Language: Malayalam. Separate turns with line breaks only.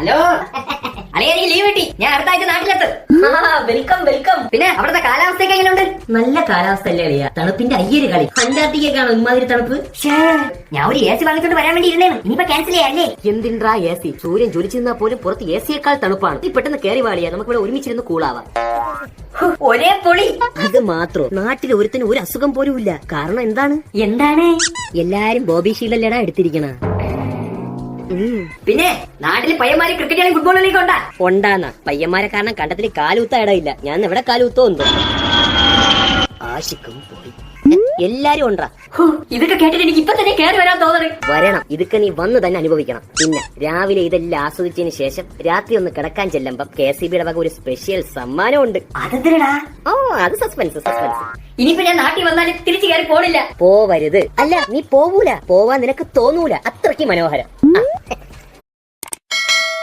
ഹലോ അളിയ എനിക്ക് ലീവ് കിട്ടി. ഞാൻ അടുത്ത ആഴ്ച നാട്ടിലെത്തും.
Welcome welcome.
പിന്നെ അവിടുത്തെ കാലാവസ്ഥയൊക്കെ എങ്ങനെയുണ്ട്?
നല്ല കാലാവസ്ഥ അല്ലേ അളിയ? തണുപ്പിന്റെ അയ്യര് കളി. അന്റാർട്ടിക്കക്കാണോ ഇമാതിരി തണുപ്പ്?
ഞാൻ ഒരു AC വാങ്ങിച്ചോണ്ട് വരാൻ വേണ്ടി ഇരുന്നേണ്. ഇനിയിപ്പോ ക്യാൻസൽ ചെയ്യല്ലേ?
എന്തിൻട്രാ AC? സൂര്യൻ ജ്വലിച്ചു നിന്നാ പോലും പുറത്ത് AC-യേക്കാൾ തണുപ്പാണ്. ഈ പെട്ടെന്ന് കയറി വാളിയാ, നമുക്ക് ഇവിടെ ഒരുമിച്ചിരുന്ന് കൂളാവാം.
ഒരേ പൊളി.
ഇത് മാത്രം നാട്ടിൽ ഒരുത്തിന് ഒരു അസുഖം പോലും ഇല്ല. കാരണം എന്താണ്? എല്ലാരും ബോബി ഷീൽഡല്ലേടാ എടുത്തിരിക്കണ.
പിന്നെ നാട്ടില് പയ്യന്മാര് ക്രിക്കറ്റ് കളി ഫുട്ബോൾ കളിയൊക്കെ ഉണ്ടാ?
ഉണ്ടാന്ന പയ്യന്മാരെ കാരണം കണ്ടത്തിൽ കാലൂത്ത ഇടയില്ല. ഞാൻ എവിടെ കാലൂത്തോ എന്തോ. ആശിക്കും പോയി. എല്ലാരും ഉണ്ടാ.
ഇതൊക്കെ കേട്ടിട്ട് എനിക്ക് ഇപ്പൊ തന്നെ കയറി വരാൻ തോന്നണേ.
വരണം. ഇതൊക്കെ നീ വന്ന് തന്നെ അനുഭവിക്കണം. പിന്നെ രാവിലെ ഇതെല്ലാം ആസ്വദിച്ചതിന് ശേഷം രാത്രി ഒന്ന് കിടക്കാൻ ചെല്ലുമ്പം KCBയുടെ വക ഒരു സ്പെഷ്യൽ സമ്മാനം ഉണ്ട്.
അതെന്തിനാ?
അത് സസ്പെൻസ്.
ഇനിയിപ്പോ ഞാൻ നാട്ടിൽ വന്നാലും തിരിച്ചു കയറി പോണില്ല.
പോവരുത്. അല്ല, നീ പോവൂല. പോവാൻ നിനക്ക് തോന്നൂല. അത്രയ്ക്ക് മനോഹരം.